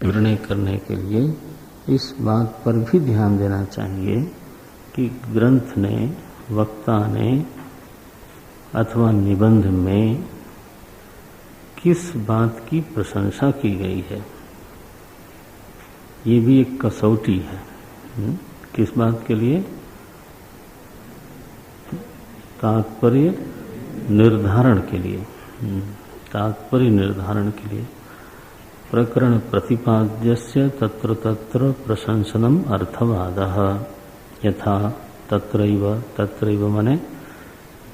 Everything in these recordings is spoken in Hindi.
निर्णय करने के लिए इस बात पर भी ध्यान देना चाहिए कि ग्रंथ ने, वक्ता ने अथवा निबंध में किस बात की प्रशंसा की गई है। ये भी एक कसौटी है। किस बात के लिए? तात्पर्य निर्धारण के लिए। तात्पर्य निर्धारण के लिए प्रकरण प्रतिपाद्यस्य तत्र तत्र प्रशंसनम अर्थवादः यथा तत्रैव मने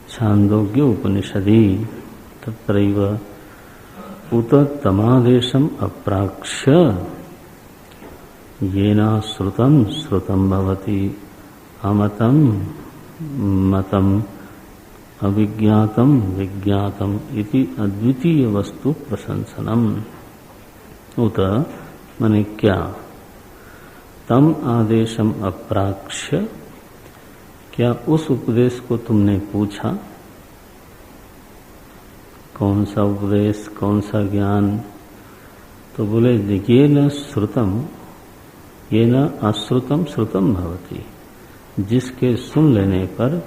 छांदोग्य उपनिषदि तत्रैव उत तमादेशम अप्राक्ष्य येना श्रुतं श्रुतं भवति अमतं मतं अविज्ञातं विज्ञातम् इति अद्वितीय वस्तु प्रशंसनम। उत मने क्या? तम आदेशम अप्राक्ष्य, क्या उस उपदेश को तुमने पूछा? कौन सा उपदेश, कौन सा ज्ञान? तो बोले ये न श्रुतम, ये न अश्रुतम श्रुतम भवति। जिसके सुन लेने पर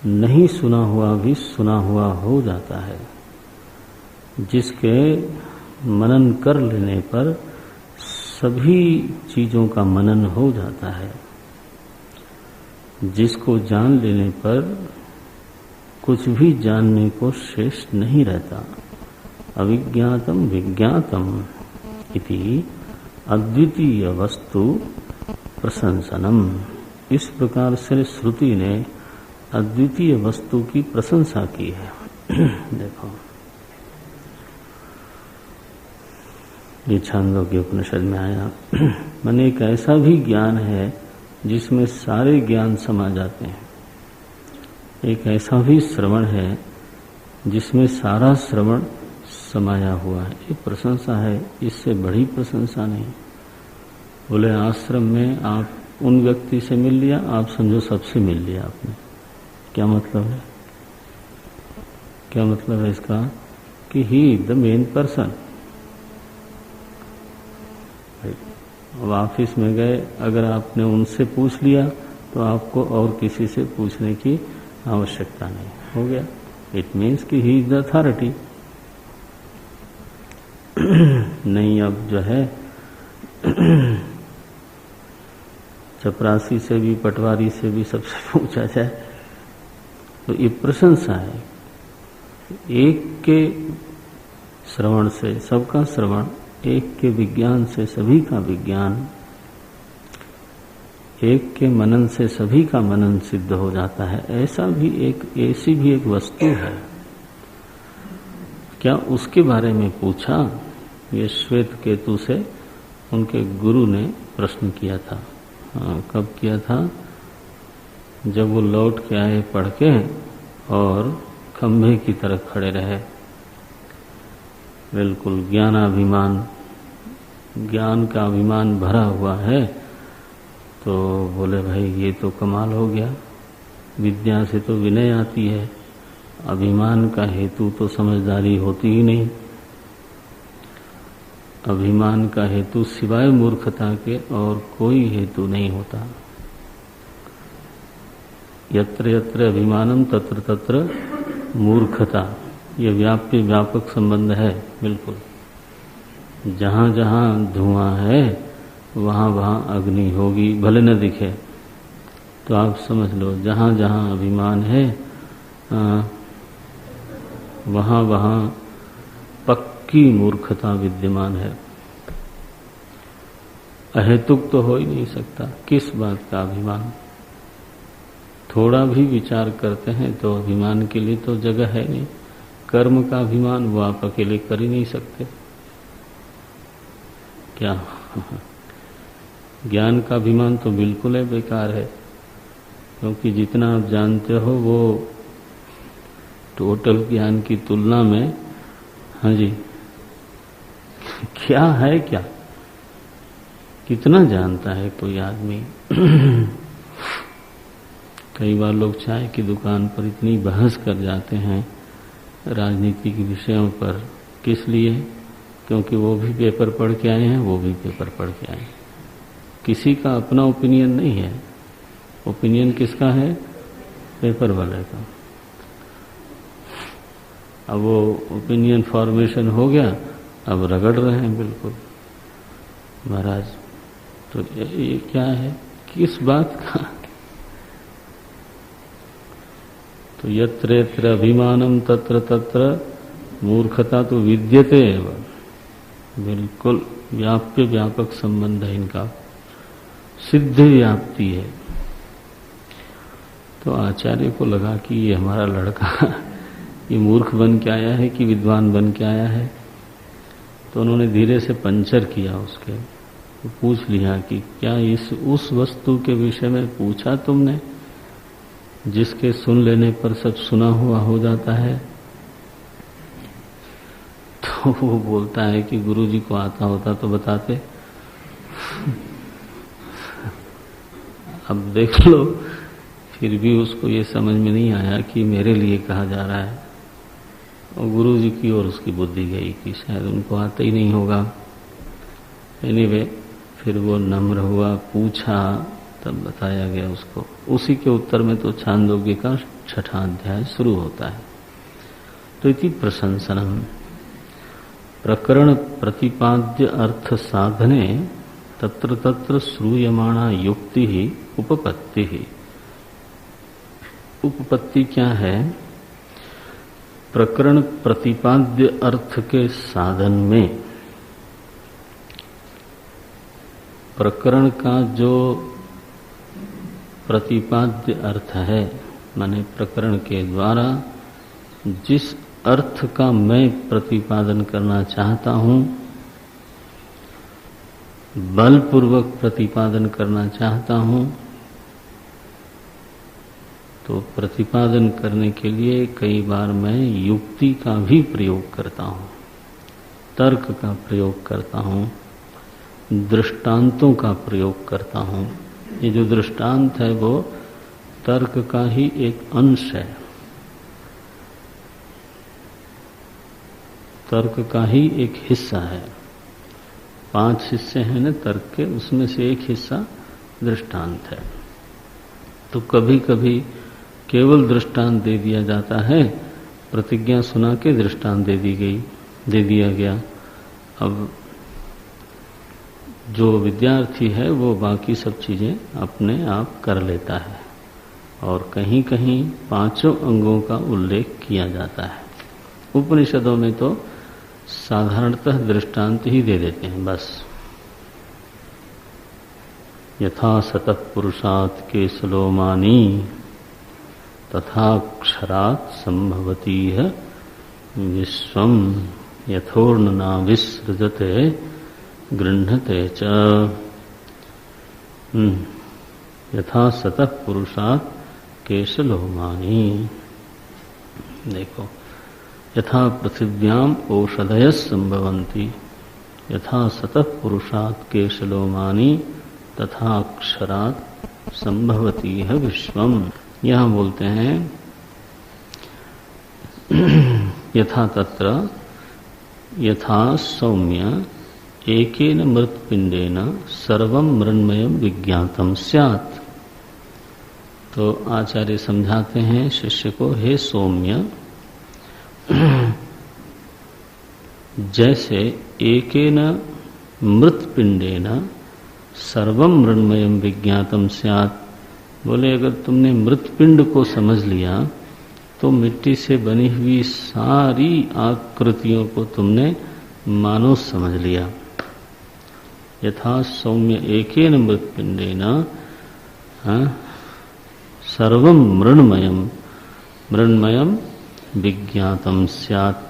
नहीं सुना हुआ भी सुना हुआ हो जाता है। जिसके मनन कर लेने पर सभी चीजों का मनन हो जाता है। जिसको जान लेने पर कुछ भी जानने को शेष नहीं रहता। अविज्ञातम विज्ञातम इति अद्वितीय वस्तु प्रशंसनम। इस प्रकार से श्रुति ने अद्वितीय वस्तु की प्रशंसा की है। देखो, ये छांदोग्य उपनिषद में आया। माने एक ऐसा भी ज्ञान है जिसमें सारे ज्ञान समा जाते हैं। एक ऐसा भी श्रवण है जिसमें सारा श्रवण समाया हुआ है। ये प्रशंसा है, इससे बड़ी प्रशंसा नहीं। बोले आश्रम में आप उन व्यक्ति से मिल लिया, आप समझो सबसे मिल लिया आपने। क्या मतलब है? क्या मतलब है इसका? कि ही द मेन पर्सन। अब ऑफिस में गए, अगर आपने उनसे पूछ लिया तो आपको और किसी से पूछने की आवश्यकता नहीं। हो गया। इट मीन्स कि ही इज द अथॉरिटी। नहीं, अब जो है चपरासी से भी, पटवारी से भी सबसे पूछा जाए तो ये प्रशंसा है। एक के श्रवण से सबका श्रवण, एक के विज्ञान से सभी का विज्ञान, एक के मनन से सभी का मनन सिद्ध हो जाता है। ऐसी भी एक वस्तु है। क्या उसके बारे में पूछा? ये श्वेत केतु से उनके गुरु ने प्रश्न किया था। कब किया था? जब वो लौट के आए पढ़ के और खंभे की तरफ खड़े रहे। बिल्कुल ज्ञानाभिमान, ज्ञान का अभिमान भरा हुआ है। तो बोले भाई ये तो कमाल हो गया। विद्या से तो विनय आती है, अभिमान का हेतु तो समझदारी होती ही नहीं। अभिमान का हेतु सिवाय मूर्खता के और कोई हेतु नहीं होता। यत्र यत्र अभिमानम तत्र तत्र मूर्खता। ये व्यापक संबंध है। बिल्कुल, जहाँ जहाँ धुआं है वहाँ वहाँ अग्नि होगी, भले न दिखे। तो आप समझ लो, जहाँ जहाँ अभिमान है वहाँ वहाँ पक्की मूर्खता विद्यमान है। अहेतुक तो हो ही नहीं सकता। किस बात का अभिमान? थोड़ा भी विचार करते हैं तो अभिमान के लिए तो जगह है नहीं। कर्म का अभिमान वो आप अकेले कर ही नहीं सकते। क्या? ज्ञान का अभिमान तो बिल्कुल है, बेकार है। क्योंकि जितना आप जानते हो वो टोटल ज्ञान की तुलना में, हाँ जी, क्या है क्या? कितना जानता है कोई आदमी? कई बार लोग चाय की दुकान पर इतनी बहस कर जाते हैं राजनीति के विषयों पर। किस लिए? क्योंकि वो भी पेपर पढ़ के आए हैं, वो भी पेपर पढ़ के आए हैं। किसी का अपना ओपिनियन नहीं है, ओपिनियन किसका है? पेपर वाले का। अब वो ओपिनियन फॉर्मेशन हो गया, अब रगड़ रहे हैं बिल्कुल महाराज। तो ये क्या है, किस बात का? तो यत्र यत्र अभिमानम तत्र तत्र मूर्खता तो विद्यते एवं, बिल्कुल व्याप्य व्यापक संबंध है इनका, सिद्ध व्याप्ति है। तो आचार्य को लगा कि ये हमारा लड़का ये मूर्ख बन के आया है कि विद्वान बन के आया है। तो उन्होंने धीरे से पंचर किया उसके, तो पूछ लिया कि क्या उस वस्तु के विषय में पूछा तुमने जिसके सुन लेने पर सब सुना हुआ हो जाता है? तो वो बोलता है कि गुरुजी को आता होता तो बताते। अब देख लो, फिर भी उसको ये समझ में नहीं आया कि मेरे लिए कहा जा रहा है, और गुरुजी की ओर उसकी बुद्धि गई कि शायद उनको आता ही नहीं होगा। एनीवे, फिर वो नम्र हुआ, पूछा, तब बताया गया उसको। उसी के उत्तर में तो छांदोग्य का 6वां अध्याय शुरू होता है। तो इति प्रशंसनम प्रकरण प्रतिपाद्य अर्थ साधने तत्र तत्र श्रूयमाणा युक्ति ही उपपत्ति ही। उपपत्ति क्या है? प्रकरण प्रतिपाद्य अर्थ के साधन में प्रकरण का जो प्रतिपाद्य अर्थ है, माने प्रकरण के द्वारा जिस अर्थ का मैं प्रतिपादन करना चाहता हूं, बलपूर्वक प्रतिपादन करना चाहता हूं, तो प्रतिपादन करने के लिए कई बार मैं युक्ति का भी प्रयोग करता हूं, तर्क का प्रयोग करता हूं, दृष्टांतों का प्रयोग करता हूं। ये जो दृष्टांत है वो तर्क का ही एक अंश है, तर्क का ही एक हिस्सा है। 5 हिस्से हैं ना तर्क के, उसमें से एक हिस्सा दृष्टांत है। तो कभी कभी केवल दृष्टांत दे दिया जाता है, प्रतिज्ञा सुना के दृष्टांत दे दिया गया। अब जो विद्यार्थी है वो बाकी सब चीजें अपने आप कर लेता है, और कहीं कहीं 5 अंगों का उल्लेख किया जाता है। उपनिषदों में तो साधारणतः दृष्टांत ही दे देते हैं बस। यथा सतः पुरुषात् केशलोमानी तथा क्षरात् संभवती है विश्वम यथोर्न विसृजते गृह्णते च। यथा सतः पुरुषात् केशलोमानी। देखो, यथा पृथिव्याम ओषधयः संभवन्ति यथा सतः पुरुषात् केशलोमानी तथा अक्षरात् संभवती है विश्वम। यहाँ बोलते हैं यथा तत्र यथा सौम्य एकेन मृत्पिंडेन सर्वं मृण्मयं विज्ञातम स्यात्। तो आचार्य समझाते हैं शिष्य को, हे सौम्य, जैसे एकेन मृत्पिंडेन सर्वं मृण्मयं विज्ञातम स्यात्। बोले अगर तुमने मृतपिंड को समझ लिया तो मिट्टी से बनी हुई सारी आकृतियों को तुमने मानो समझ लिया। यथा सौम्य एकेन मृत्पिंडेन सर्वं मृण्मयं विज्ञातम स्यात्।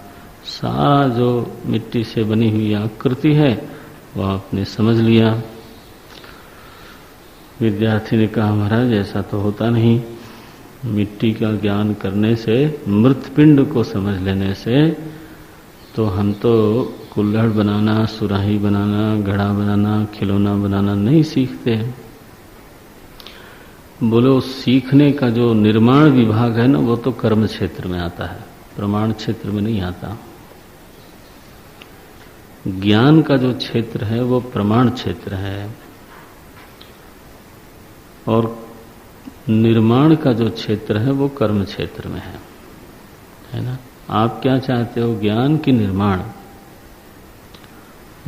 सारा जो मिट्टी से बनी हुई आकृति है वह आपने समझ लिया। विद्यार्थी ने कहा, महाराज ऐसा तो होता नहीं, मिट्टी का ज्ञान करने से, मृतपिंड को समझ लेने से तो हम तो कुल्हड़ बनाना, सुराही बनाना, घड़ा बनाना, खिलौना बनाना नहीं सीखते हैं। बोलो, सीखने का जो निर्माण विभाग है ना, वो तो कर्म क्षेत्र में आता है, प्रमाण क्षेत्र में नहीं आता। ज्ञान का जो क्षेत्र है वो प्रमाण क्षेत्र है, और निर्माण का जो क्षेत्र है वो कर्म क्षेत्र में है ना। आप क्या चाहते हो, ज्ञान की निर्माण?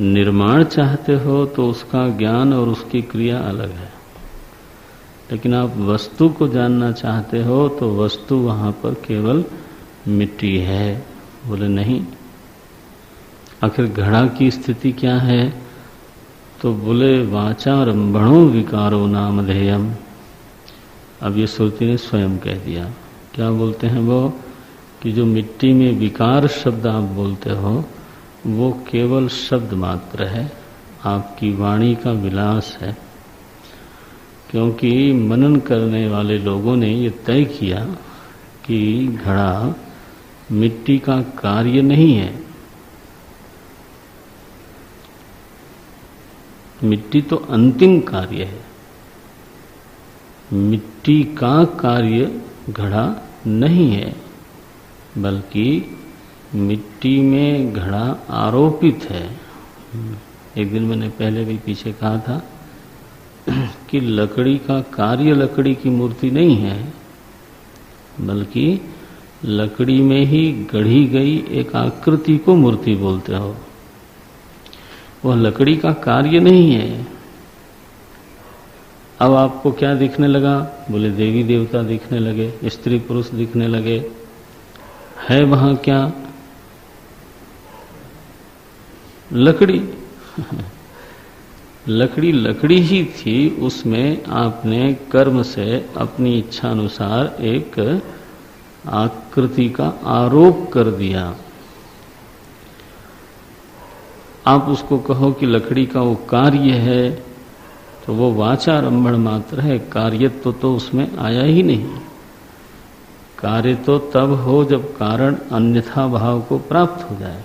निर्माण चाहते हो तो उसका ज्ञान और उसकी क्रिया अलग है, लेकिन आप वस्तु को जानना चाहते हो तो वस्तु वहां पर केवल मिट्टी है। बोले नहीं, आखिर घड़ा की स्थिति क्या है? तो बोले वाचारंभणो विकारो नामधेयम। अब ये श्रुति ने स्वयं कह दिया। क्या बोलते हैं वो? कि जो मिट्टी में विकार शब्द आप बोलते हो वो केवल शब्द मात्र है, आपकी वाणी का विलास है। क्योंकि मनन करने वाले लोगों ने ये तय किया कि घड़ा मिट्टी का कार्य नहीं है। मिट्टी तो अंतिम कार्य है, मिट्टी का कार्य घड़ा नहीं है, बल्कि मिट्टी में घड़ा आरोपित है। एक दिन मैंने पहले भी पीछे कहा था कि लकड़ी का कार्य लकड़ी की मूर्ति नहीं है, बल्कि लकड़ी में ही गढ़ी गई एक आकृति को मूर्ति बोलते हो। वह लकड़ी का कार्य नहीं है। अब आपको क्या दिखने लगा? बोले देवी देवता दिखने लगे, स्त्री पुरुष दिखने लगे। है वहां क्या? लकड़ी लकड़ी लकड़ी ही थी, उसमें आपने कर्म से अपनी इच्छा अनुसार एक आकृति का आरोप कर दिया। आप उसको कहो कि लकड़ी का वो कार्य है, तो वो वाचारंभण मात्र है, कार्यत्व तो उसमें आया ही नहीं। कार्य तो तब हो जब कारण अन्यथा भाव को प्राप्त हो जाए।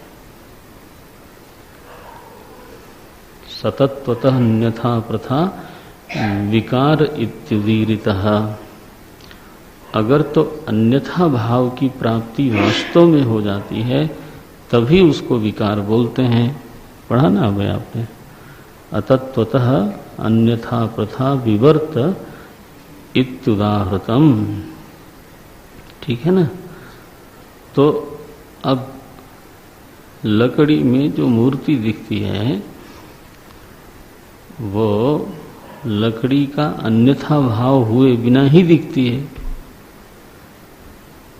सतत्वतः अन्यथा प्रथा विकार इत्युदीरितः। अगर तो अन्यथा भाव की प्राप्ति वास्तव में हो जाती है तभी उसको विकार बोलते हैं। पढ़ा ना भाई आपने? अतत्वतः अन्यथा प्रथा विवर्त इत्युदाहृतम। ठीक है ना। तो अब लकड़ी में जो मूर्ति दिखती है वो लकड़ी का अन्यथा भाव हुए बिना ही दिखती है,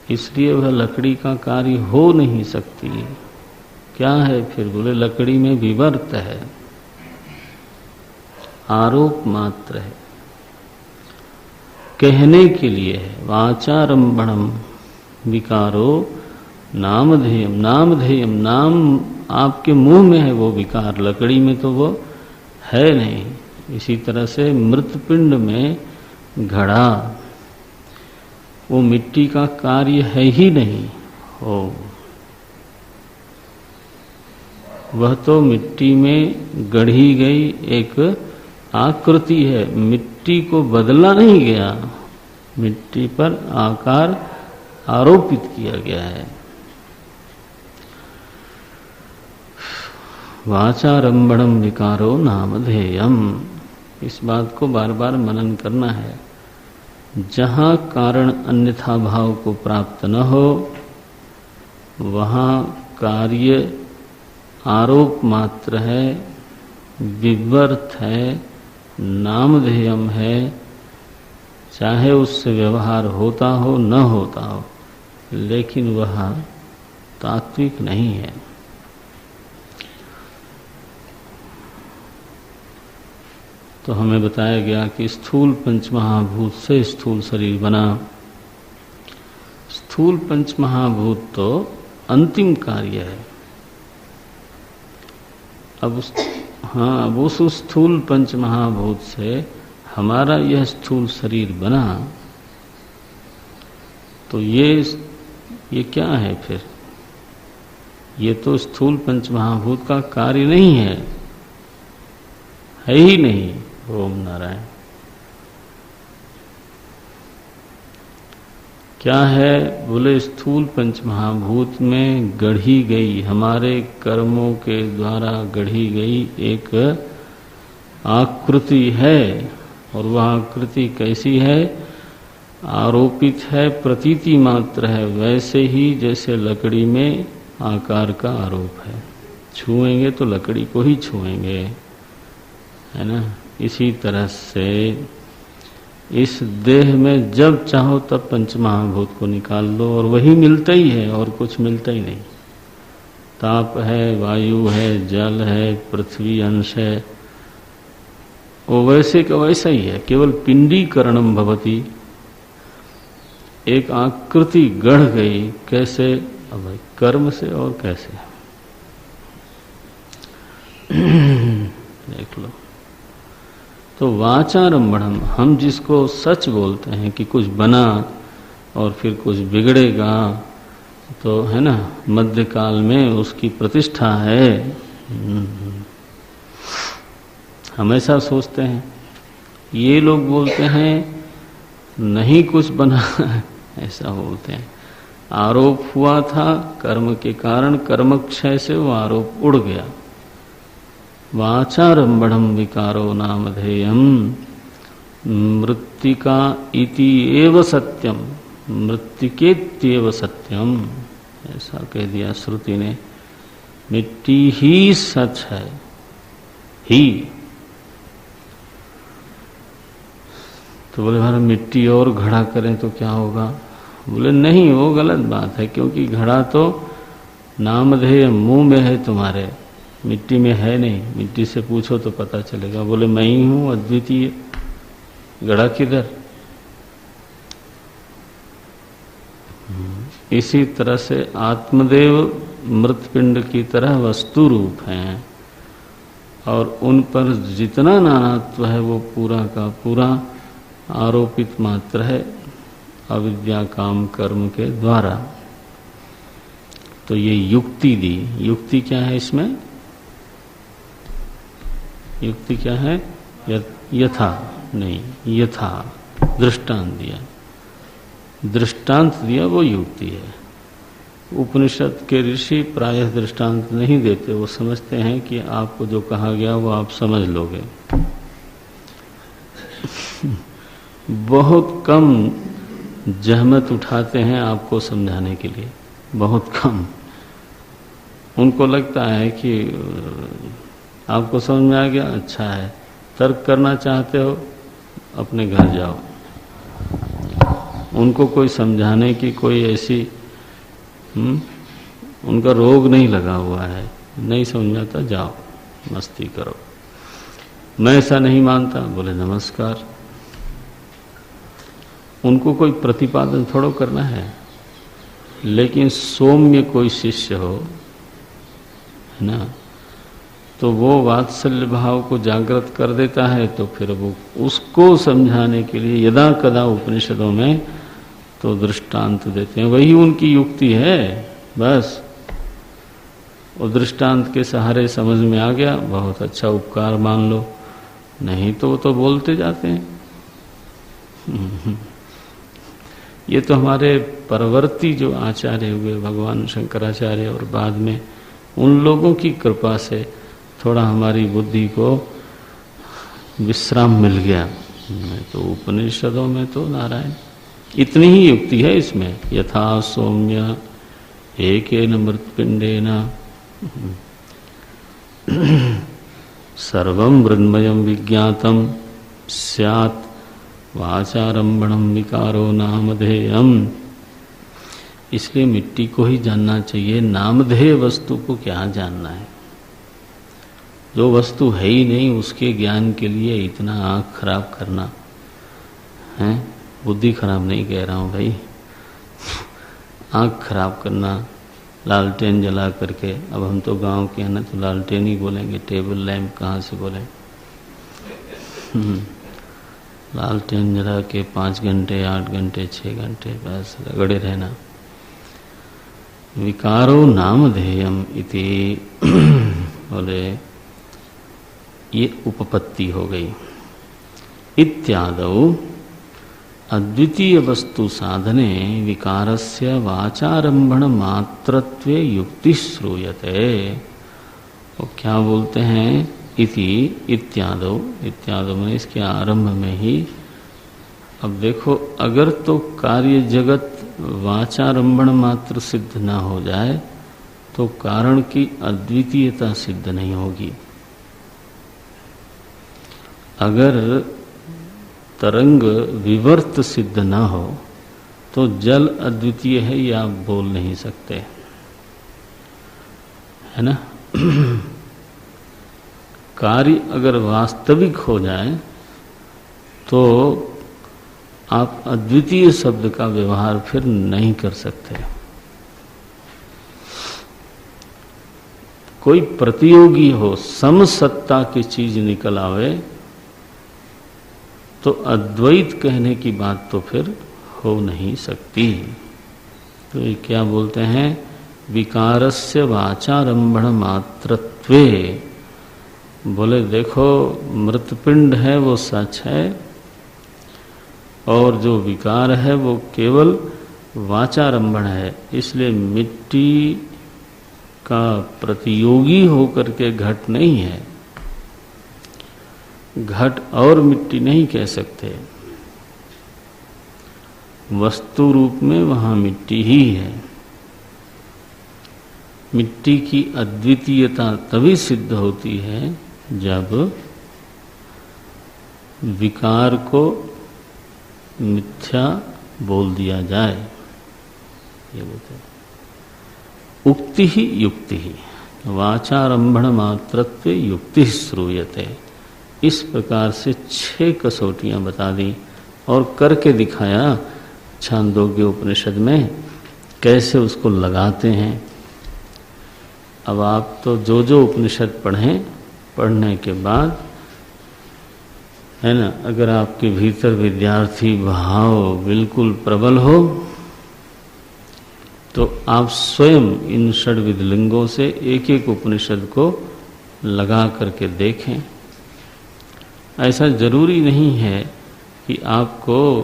इसलिए वह लकड़ी का कार्य हो नहीं सकती। क्या है फिर? बोले लकड़ी में विवर्त है, आरोप मात्र है, कहने के लिए है। वाचारंभणम विकारो नामधेयम। नामधेयम, नाम आपके मुंह में है वो विकार, लकड़ी में तो वो है नहीं। इसी तरह से मृतपिंड में घड़ा वो मिट्टी का कार्य है ही नहीं हो, वह तो मिट्टी में गढ़ी गई एक आकृति है। मिट्टी को बदला नहीं गया, मिट्टी पर आकार आरोपित किया गया है। वाचारंभणम विकारो नामधेयम। इस बात को बार बार मनन करना है। जहाँ कारण अन्यथा भाव को प्राप्त न हो वहाँ कार्य आरोप मात्र है, विवर्त है, नामधेयम है। चाहे उससे व्यवहार होता हो न होता हो, लेकिन वह तात्विक नहीं है। तो हमें बताया गया कि स्थूल पंचमहाभूत से स्थूल शरीर बना। स्थूल पंचमहाभूत तो अंतिम कार्य है। अब उस स्थूल पंचमहाभूत से हमारा यह स्थूल शरीर बना, तो ये क्या है फिर? ये तो स्थूल पंचमहाभूत का कार्य नहीं है ही नहीं। ओम नारायण। क्या है? बोले स्थूल पंचमहाभूत में गढ़ी गई, हमारे कर्मों के द्वारा गढ़ी गई एक आकृति है। और वह आकृति कैसी है? आरोपित है, प्रतीति मात्र है, वैसे ही जैसे लकड़ी में आकार का आरोप है। छुएंगे तो लकड़ी को ही छुएंगे, है ना। इसी तरह से इस देह में जब चाहो तब पंचमहाभूत को निकाल लो और वही मिलता ही है, और कुछ मिलता ही नहीं। ताप है, वायु है, जल है, पृथ्वी अंश है, वो वैसे का वैसा ही है, केवल पिंडीकरणम भवति, एक आकृति गढ़ गई। कैसे? अब भाई कर्म से, और कैसे देख लो। तो वाचारंभणम, हम जिसको सच बोलते हैं कि कुछ बना और फिर कुछ बिगड़ेगा, तो है ना, मध्यकाल में उसकी प्रतिष्ठा है। हम ऐसा सोचते हैं। ये लोग बोलते हैं नहीं कुछ बना ऐसा बोलते हैं। आरोप हुआ था कर्म के कारण, कर्मक्षय से वो आरोप उड़ गया। वाचारंभणम विकारो नामधेयम मृत्तिका इति एव सत्यम, मृत्तिकेत्येव सत्यम, ऐसा कह दिया श्रुति ने। मिट्टी ही सच है, ही। तो बोले हमारा मिट्टी और घड़ा करें तो क्या होगा? बोले नहीं, वो गलत बात है, क्योंकि घड़ा तो नामधेय मुंह में है तुम्हारे, मिट्टी में है नहीं। मिट्टी से पूछो तो पता चलेगा। बोले मैं ही हूं अद्वितीय, घड़ा किधर? इसी तरह से आत्मदेव मृतपिंड की तरह वस्तु रूप हैं, और उन पर जितना नानात्व है वो पूरा का पूरा आरोपित मात्र है अविद्या काम कर्म के द्वारा। तो ये युक्ति दी। युक्ति क्या है इसमें? युक्ति क्या है? यथा नहीं, यथा दृष्टांत दिया, दृष्टांत दिया, वो युक्ति है। उपनिषद के ऋषि प्रायः दृष्टांत नहीं देते, वो समझते हैं कि आपको जो कहा गया वो आप समझ लोगे। बहुत कम जहमत उठाते हैं आपको समझाने के लिए, बहुत कम। उनको लगता है कि आपको समझ में आ गया, अच्छा है। तर्क करना चाहते हो, अपने घर जाओ। उनको कोई समझाने की कोई ऐसी उनका रोग नहीं लगा हुआ है, नहीं समझ में आता, जाओ मस्ती करो। मैं ऐसा नहीं मानता, बोले नमस्कार। उनको कोई प्रतिपादन थोड़ा करना है। लेकिन सौम्य कोई शिष्य हो, है ना, तो वो वात्सल्य भाव को जागृत कर देता है, तो फिर वो उसको समझाने के लिए यदा कदा उपनिषदों में तो दृष्टांत देते हैं। वही उनकी युक्ति है बस। और दृष्टांत के सहारे समझ में आ गया, बहुत अच्छा, उपकार मान लो। नहीं तो वो तो बोलते जाते हैं। ये तो हमारे परवर्ती जो आचार्य हुए, भगवान शंकराचार्य, और बाद में उन लोगों की कृपा से थोड़ा हमारी बुद्धि को विश्राम मिल गया। तो उपनिषदों में तो नारायण इतनी ही युक्ति है इसमें। यथा सौम्य एकेन मृत्पिंडेन सर्वं मृन्मयं विज्ञातम स्यात् वाचारंभणम विकारो नामधेयम। इसलिए मिट्टी को ही जानना चाहिए, नामधेय वस्तु को क्या जानना है। जो वस्तु है ही नहीं उसके ज्ञान के लिए इतना आँख खराब करना है। बुद्धि खराब नहीं कह रहा हूँ भाई, आँख खराब करना, लालटेन जला करके। अब हम तो गांव के हैं ना, तो लालटेन ही बोलेंगे, टेबल लैंप कहाँ से बोले। लालटेन जला के 5 घंटे 8 घंटे 6 घंटे बस रगड़े रहना। विकारो नामधेयम इति बोले ये उपपत्ति हो गई। इत्यादौ अद्वितीय वस्तु साधने विकारस्य वाचारंभण मात्रत्वे युक्ति श्रूयते। वो क्या बोलते हैं? इति इत्यादो, इत्यादो में इसके आरंभ में ही। अब देखो, अगर तो कार्य जगत वाचारंभण मात्र सिद्ध न हो जाए तो कारण की अद्वितीयता सिद्ध नहीं होगी। अगर तरंग विवर्त सिद्ध न हो तो जल अद्वितीय है ये आप बोल नहीं सकते, है ना। कार्य अगर वास्तविक हो जाए तो आप अद्वितीय शब्द का व्यवहार फिर नहीं कर सकते। कोई प्रतियोगी हो, समसत्ता की चीज निकल आवे तो अद्वैत कहने की बात तो फिर हो नहीं सकती। तो ये क्या बोलते हैं? विकारस्य वाचारंभण मात्रत्वे। बोले देखो, मृतपिंड है वो सच है और जो विकार है वो केवल वाचारंभण है, इसलिए मिट्टी का प्रतियोगी होकर के घट नहीं है। घट और मिट्टी नहीं कह सकते, वस्तु रूप में वहां मिट्टी ही है। मिट्टी की अद्वितीयता तभी सिद्ध होती है जब विकार को मिथ्या बोल दिया जाए। ये बोलते हैं उक्ति ही युक्ति ही वाचारंभण मात्रत्वे युक्ति श्रूयते। इस प्रकार से 6 कसौटियां बता दी और करके दिखाया छांदोग्य उपनिषद में कैसे उसको लगाते हैं। अब आप तो जो जो उपनिषद पढ़ें, पढ़ने के बाद है ना, अगर आपके भीतर विद्यार्थी भाव बिल्कुल प्रबल हो तो आप स्वयं इन षड्विध लिंगों से एक एक उपनिषद को लगा करके देखें। ऐसा जरूरी नहीं है कि आपको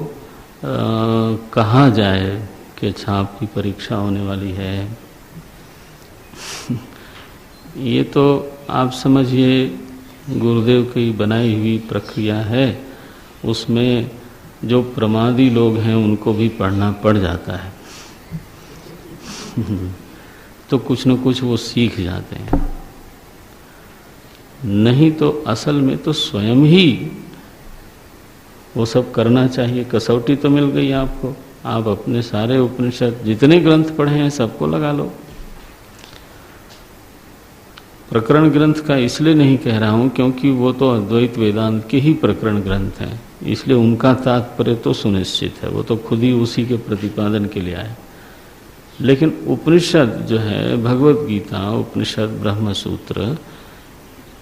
कहा जाए कि अच्छा आपकी परीक्षा होने वाली है। ये तो आप समझिए गुरुदेव की बनाई हुई प्रक्रिया है, उसमें जो प्रमादी लोग हैं उनको भी पढ़ना पड़ जाता है। तो कुछ न कुछ वो सीख जाते हैं। नहीं तो असल में तो स्वयं ही वो सब करना चाहिए। कसौटी तो मिल गई आपको, आप अपने सारे उपनिषद जितने ग्रंथ पढ़े हैं सबको लगा लो। प्रकरण ग्रंथ का इसलिए नहीं कह रहा हूं क्योंकि वो तो अद्वैत वेदांत के ही प्रकरण ग्रंथ हैं, इसलिए उनका तात्पर्य तो सुनिश्चित है, वो तो खुद ही उसी के प्रतिपादन के लिए आए। लेकिन उपनिषद जो है, भगवत गीता उपनिषद ब्रह्म सूत्र,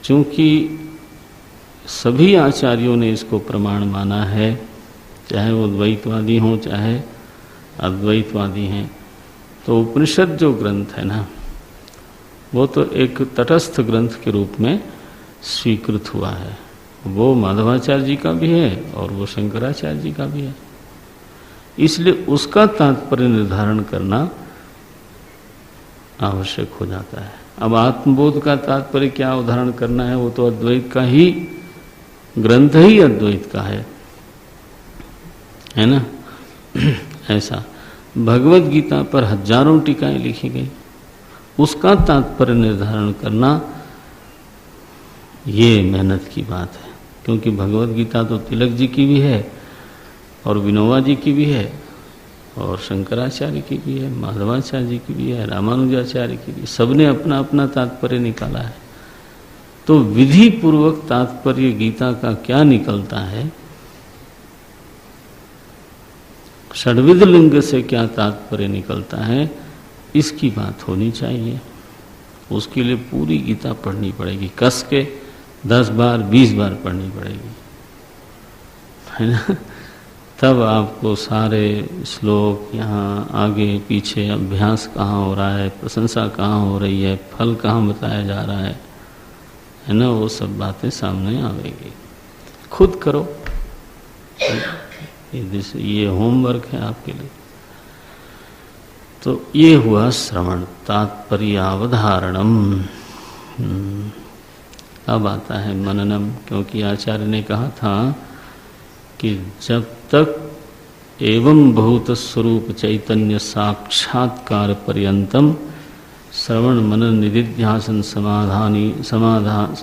चूंकि सभी आचार्यों ने इसको प्रमाण माना है, चाहे वो द्वैतवादी हों चाहे अद्वैतवादी हैं, तो उपनिषद जो ग्रंथ है ना, वो तो एक तटस्थ ग्रंथ के रूप में स्वीकृत हुआ है। वो माधवाचार्य जी का भी है और वो शंकराचार्य जी का भी है, इसलिए उसका तात्पर्य निर्धारण करना आवश्यक हो जाता है। अब आत्मबोध का तात्पर्य क्या उदाहरण करना है, वो तो अद्वैत का ही ग्रंथ ही अद्वैत का है ना। ऐसा भगवत गीता पर हजारों टीकाएं लिखी गई, उसका तात्पर्य निर्धारण करना ये मेहनत की बात है। क्योंकि भगवत गीता तो तिलक जी की भी है और विनोबा जी की भी है और शंकराचार्य की भी है, माधवाचार्य जी की भी है, रामानुजाचार्य की भी, सबने अपना अपना तात्पर्य निकाला है। तो विधि पूर्वक तात्पर्य गीता का क्या निकलता है, षड्विध लिंग से क्या तात्पर्य निकलता है, इसकी बात होनी चाहिए। उसके लिए पूरी गीता पढ़नी पड़ेगी, कस के 10 बार 20 बार पढ़नी पड़ेगी, है ना। तब आपको सारे श्लोक, यहाँ आगे पीछे अभ्यास कहाँ हो रहा है, प्रशंसा कहाँ हो रही है, फल कहाँ बताया जा रहा है ना, वो सब बातें सामने आवेगी। खुद करो, ये होमवर्क है आपके लिए। तो ये हुआ श्रवण, तात्पर्यावधारणम। अब आता है मननम, क्योंकि आचार्य ने कहा था कि जब तक एवं भूत स्वरूप चैतन्य साक्षात्कार पर्यंतम श्रवण मनन निधिध्यासन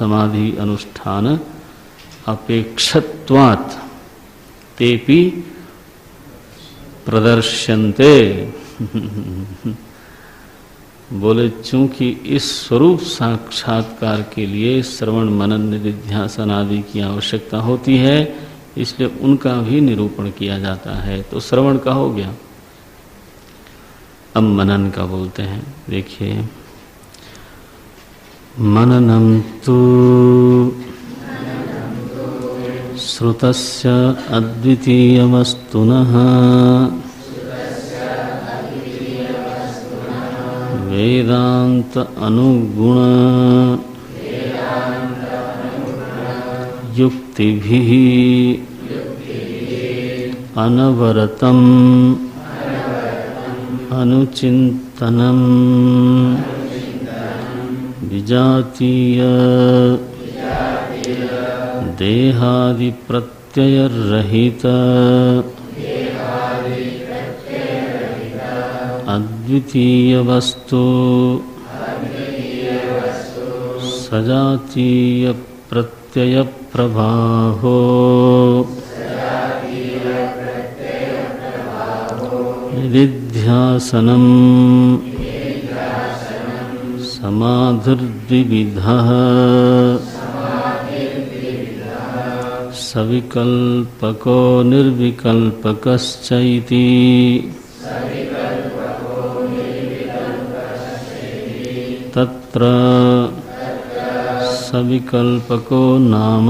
समाधि अनुष्ठान अपेक्षत्वात् तेपि प्रदर्श्यन्ते। बोले चूंकि इस स्वरूप साक्षात्कार के लिए श्रवण मनन निधिध्यासन आदि की आवश्यकता होती है, इसलिए उनका भी निरूपण किया जाता है। तो श्रवण का हो गया, अब मनन का बोलते हैं। देखिए, मननम तु श्रुतस्य अद्वितीय वस्तुनः वेदांत अनुगुण युक्तिभिः अनवरतम् अनुचिंतनम् विजातीय देहादि प्रत्यय रहित अद्वितीय वस्तु सजातीय प्रत्यय प्रभाहो निधिध्यासनम समाधिर्द्विविधः सविकल्पको निर्विकल्पकश्चैति तत्र सविकल्पको नाम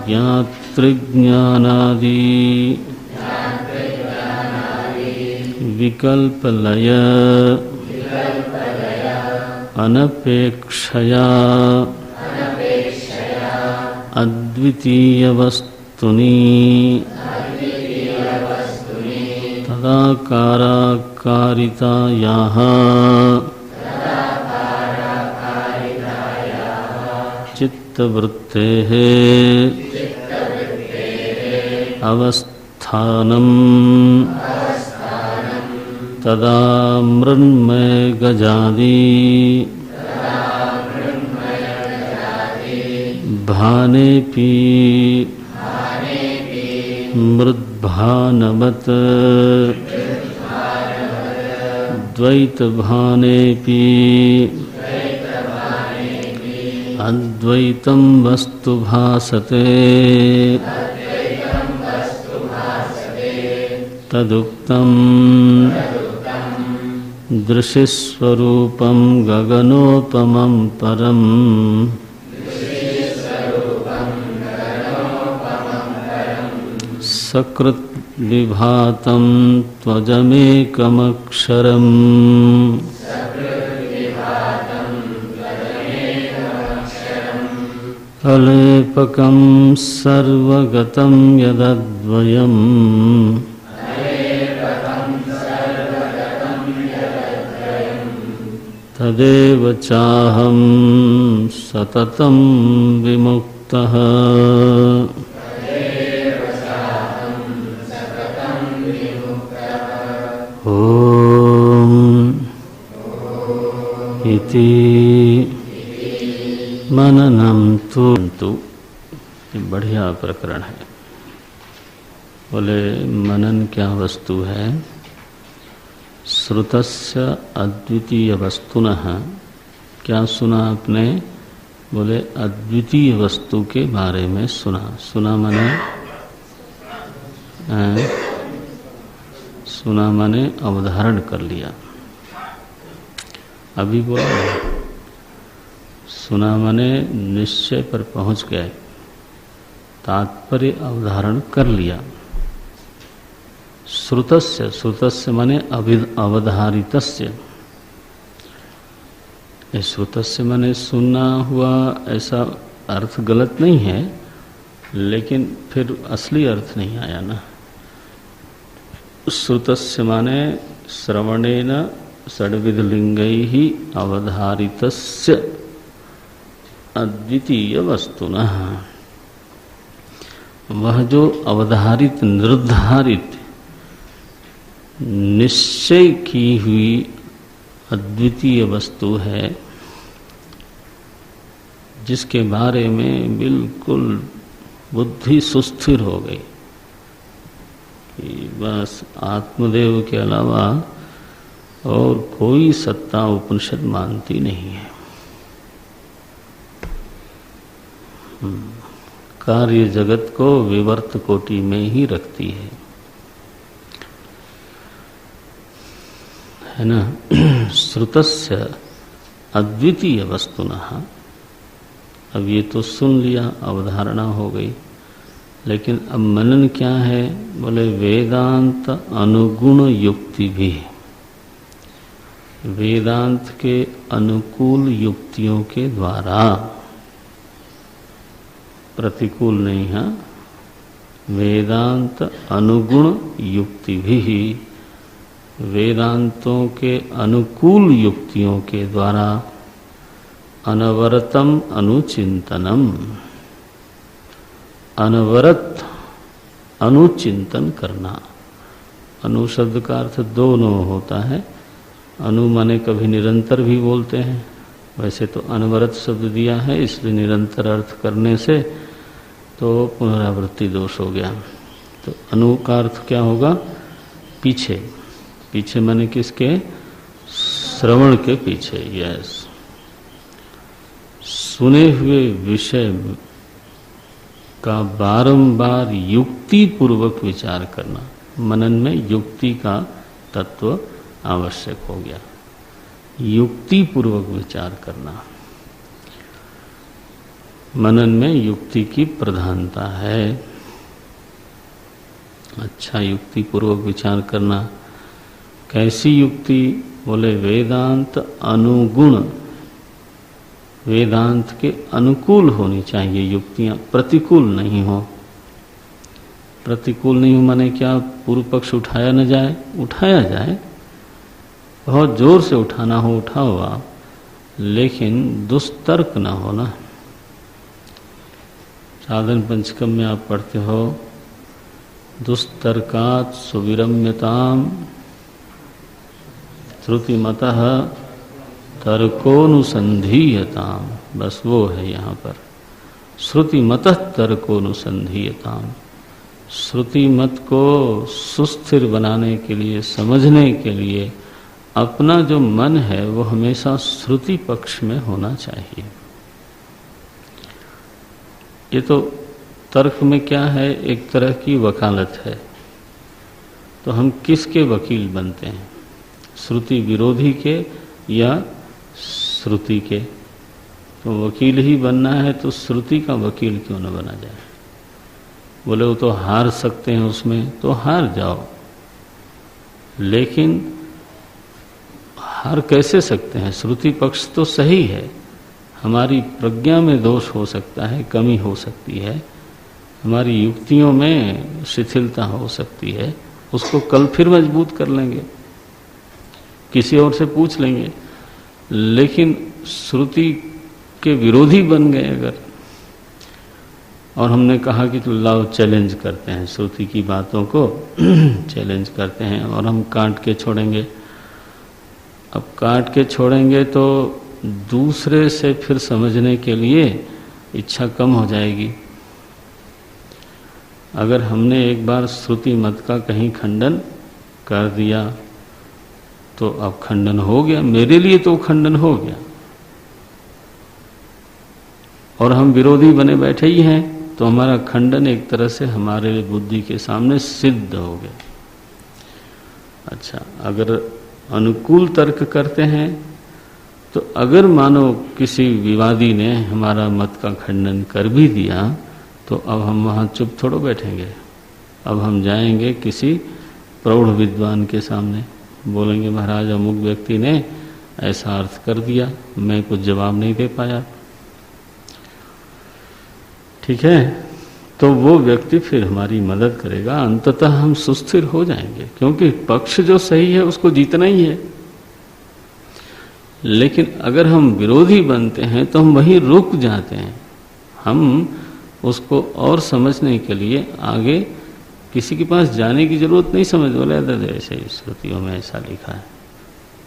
ज्ञातृज्ञानादि विकल्पलय अनपेक्षया अद्वितीय वस्तुनि तदाकाराकारितायाः चित्तवृत्तेः अवस्थानम् तदा मृण्मय गजादि भानेपि मृद्भानवत् द्वैतभानेपि अद्वैतं वस्तु भासते तदुक्तं दृशिस्वरूपं गगनोपमं परम् सकृत् विभातं त्वजमेकमक्षरम् अलेपकं सर्वगतं यदद्वयम् तदेव चाहं सततं विमुक्तः। ओम इति मननम तु। बढ़िया प्रकरण है। बोले मनन क्या वस्तु है? श्रुतस्य अद्वितीय वस्तुनः। क्या सुना आपने? बोले अद्वितीय वस्तु के बारे में सुना। सुना माने अवधारण कर लिया। अभी बोला सुना माने निश्चय पर पहुंच गए, तात्पर्य अवधारण कर लिया। श्रुतस्य, श्रुतस्य माने अवधारितस्य। श्रुतस्य माने सुना हुआ, ऐसा अर्थ गलत नहीं है, लेकिन फिर असली अर्थ नहीं आया ना। श्रुतस्य माने श्रवणेन षड्विध लिंगैः अवधारितस्य अद्वितीय वस्तुनः। वह जो अवधारित निर्धारित निश्चय की हुई अद्वितीय वस्तु है, जिसके बारे में बिल्कुल बुद्धि सुस्थिर हो गई कि बस आत्मदेव के अलावा और कोई सत्ता उपनिषद मानती नहीं है। कार्य जगत को विवर्त कोटि में ही रखती है ना। श्रुतस्य अद्वितीय वस्तुनः। अब ये तो सुन लिया, अवधारणा हो गई, लेकिन अब मनन क्या है? बोले वेदांत अनुगुण युक्ति भी। वेदांत के अनुकूल युक्तियों के द्वारा, प्रतिकूल नहीं है, वेदांत अनुगुण युक्ति भी, वेदांतों के अनुकूल युक्तियों के द्वारा अनवरतम अनुचिंतनम, अनवरत अनुचिंतन करना। अनु शब्द का अर्थ दोनों होता है। अनु माने कभी निरंतर भी बोलते हैं, वैसे तो अनवरत शब्द दिया है, इसलिए निरंतर अर्थ करने से तो पुनरावृत्ति दोष हो गया। तो अनु का अर्थ क्या होगा? पीछे। पीछे माने किसके? श्रवण के पीछे। यस, सुने हुए विषय का बारंबार युक्ति पूर्वक विचार करना। मनन में युक्ति का तत्व आवश्यक हो गया। युक्ति पूर्वक विचार करना, मनन में युक्ति की प्रधानता है। अच्छा, युक्ति पूर्वक विचार करना। कैसी युक्ति? बोले वेदांत अनुगुण, वेदांत के अनुकूल होनी चाहिए युक्तियां, प्रतिकूल नहीं हो। प्रतिकूल नहीं हो माने क्या? पूर्व पक्ष उठाया न जाए, उठाया जाए, बहुत जोर से उठाना हो उठाओ आप, लेकिन दुष्तर्क ना हो ना। साधन पंचकम में आप पढ़ते हो, दुष्तर्कात् सुविरम्यताम श्रुतिमतः तर्कोनुसंधीयताम। बस वो है यहाँ पर, श्रुतिमतः तर्कोनुसंधीयताम। श्रुति मत को सुस्थिर बनाने के लिए, समझने के लिए अपना जो मन है वो हमेशा श्रुति पक्ष में होना चाहिए। ये तो तर्क में क्या है? एक तरह की वकालत है। तो हम किसके वकील बनते हैं? श्रुति विरोधी के या श्रुति के? तो वकील ही बनना है तो श्रुति का वकील क्यों न बना जाए? बोले वो तो हार सकते हैं उसमें, तो हार जाओ, लेकिन हार कैसे सकते हैं? श्रुति पक्ष तो सही है, हमारी प्रज्ञा में दोष हो सकता है, कमी हो सकती है, हमारी युक्तियों में शिथिलता हो सकती है, उसको कल फिर मजबूत कर लेंगे, किसी और से पूछ लेंगे। लेकिन श्रुति के विरोधी बन गए अगर, और हमने कहा कि तो लाओ चैलेंज करते हैं, श्रुति की बातों को चैलेंज करते हैं और हम काट के छोड़ेंगे। अब काट के छोड़ेंगे तो दूसरे से फिर समझने के लिए इच्छा कम हो जाएगी। अगर हमने एक बार श्रुति मत का कहीं खंडन कर दिया तो अब खंडन हो गया, मेरे लिए तो खंडन हो गया, और हम विरोधी बने बैठे ही हैं, तो हमारा खंडन एक तरह से हमारे बुद्धि के सामने सिद्ध हो गया। अच्छा, अगर अनुकूल तर्क करते हैं तो अगर मानो किसी विवादी ने हमारा मत का खंडन कर भी दिया तो अब हम वहाँ चुप थोड़ो बैठेंगे। अब हम जाएंगे किसी प्रौढ़ विद्वान के सामने, बोलेंगे महाराज अमुक व्यक्ति ने ऐसा अर्थ कर दिया, मैं कुछ जवाब नहीं दे पाया। ठीक है, तो वो व्यक्ति फिर हमारी मदद करेगा, अंततः हम सुस्थिर हो जाएंगे, क्योंकि पक्ष जो सही है उसको जीतना ही है। लेकिन अगर हम विरोधी बनते हैं तो हम वहीं रुक जाते हैं। हम उसको और समझने के लिए आगे किसी के पास जाने की जरूरत नहीं समझ बोले, ऐसे श्रुतियों में ऐसा लिखा है।